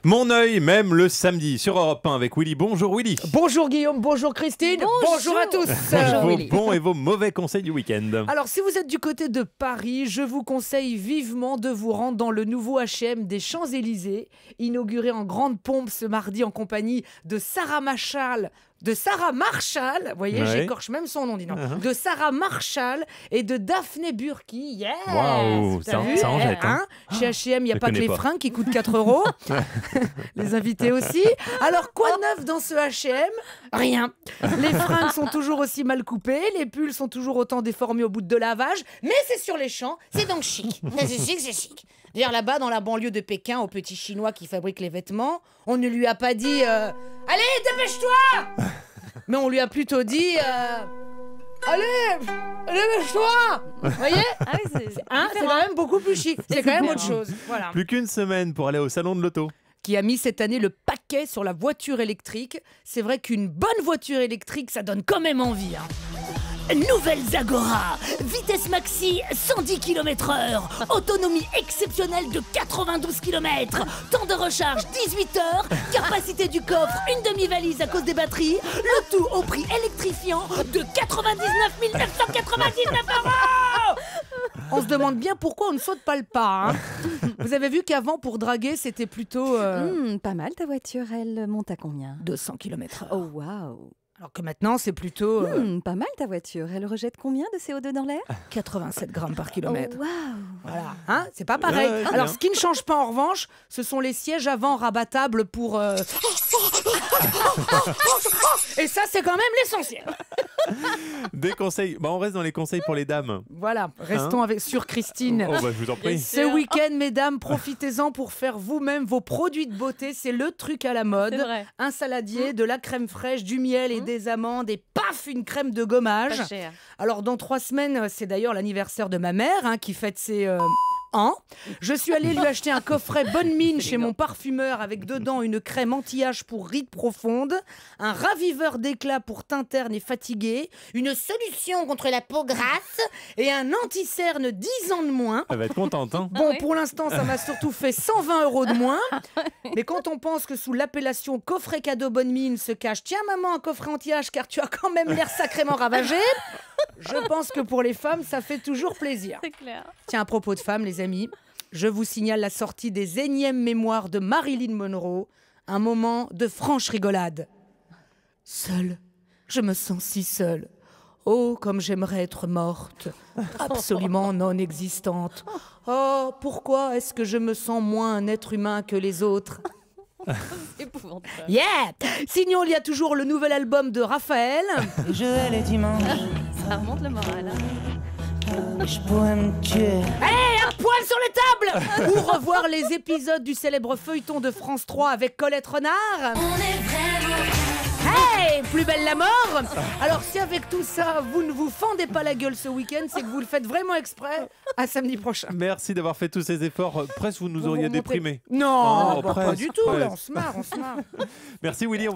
Mon œil, même le samedi, sur Europe 1 avec Willy. Bonjour Willy. Bonjour Guillaume, bonjour Christine, bonjour à tous. Vos bons et vos mauvais conseils du week-end. Alors si vous êtes du côté de Paris, je vous conseille vivement de vous rendre dans le nouveau H&M des Champs-Élysées, inauguré en grande pompe ce mardi en compagnie de Sarah Marshall. Vous voyez, Ouais. j'écorche même son nom, dis donc. De Sarah Marshall et de Daphné Burki. Yes. Waouh, T'as ça vu, en jette. Hein. Chez H&M, il n'y a Je pas que connais les pas. fringues qui coûtent 4 €. Les invités aussi. Alors, quoi de neuf dans ce H&M? Rien. Les fringues sont toujours aussi mal coupées, les pulls sont toujours autant déformés au bout de lavage, mais c'est sur les champs, c'est donc chic. C'est chic, c'est chic. D'ailleurs, là-bas, dans la banlieue de Pékin, au petit chinois qui fabrique les vêtements, on ne lui a pas dit allez, dépêche-toi. Mais on lui a plutôt dit allez, dépêche-toi. Vous voyez? C'est quand même beaucoup plus chic. C'est quand même autre chose. Voilà. Plus qu'une semaine pour aller au salon de l'auto. Qui a mis cette année le paquet sur la voiture électrique. C'est vrai qu'une bonne voiture électrique, ça donne quand même envie. Nouvelle Zagora, vitesse maxi 110 km/h, autonomie exceptionnelle de 92 km, temps de recharge 18 heures, capacité du coffre une demi-valise à cause des batteries, le tout au prix électrifiant de 99 999 €. On se demande bien pourquoi on ne saute pas le pas. Vous avez vu qu'avant, pour draguer, c'était plutôt Pas mal ta voiture, elle monte à combien? 200 km/h. Oh waouh. Alors que maintenant, c'est plutôt Pas mal ta voiture, elle rejette combien de CO2 dans l'air? 87 grammes par Oh kilomètre. waouh. Voilà, c'est pas pareil. Ouais, Alors, bien. ce qui ne change pas en revanche, ce sont les sièges avant rabattables pour. Et ça, c'est quand même l'essentiel. Des conseils. On reste dans les conseils pour les dames. Voilà, restons sur Christine. Oh, je vous en prie. Ce week-end, mesdames, profitez-en pour faire vous-même vos produits de beauté. C'est le truc à la mode. C'est vrai. Un saladier, de la crème fraîche, du miel et des amandes et paf, une crème de gommage. Pas cher. Alors, dans 3 semaines, c'est d'ailleurs l'anniversaire de ma mère qui fête ses ans. Je suis allée lui acheter un coffret Bonne Mine chez mon parfumeur avec dedans une crème anti-âge pour rides profondes, un raviveur d'éclat pour teint terne et fatigué, une solution contre la peau grasse et un anti-cerne 10 ans de moins. Elle va être contente. Hein. Bon, oui. pour l'instant, ça m'a surtout fait 120 € de moins. Mais quand on pense que sous l'appellation coffret cadeau Bonne Mine se cache « Tiens maman, un coffret anti-âge car tu as quand même l'air sacrément ravagé », je pense que pour les femmes, ça fait toujours plaisir. C'est clair. Tiens, à propos de femmes, les amis, je vous signale la sortie des énièmes mémoires de Marilyn Monroe, un moment de franche rigolade. Seule, je me sens si seule. Oh, comme j'aimerais être morte, absolument non existante. Oh, pourquoi est-ce que je me sens moins un être humain que les autres? Épouvantable. Yeah! Sinon, il y a toujours le nouvel album de Raphaël. Je vais les dimanches, Ça remonte le moral. je pourrais me tuer. Un poil sur les tables! Ou revoir les épisodes du célèbre feuilleton de France 3 avec Colette Renard. Hey, plus belle la mort! Alors si avec tout ça, vous ne vous fendez pas la gueule ce week-end, c'est que vous le faites vraiment exprès. À samedi prochain. Merci d'avoir fait tous ces efforts. Presque vous nous Vous auriez remontez- déprimés. Non, Oh, pas presque, du tout. Là, presque. on se marre. Merci Willy.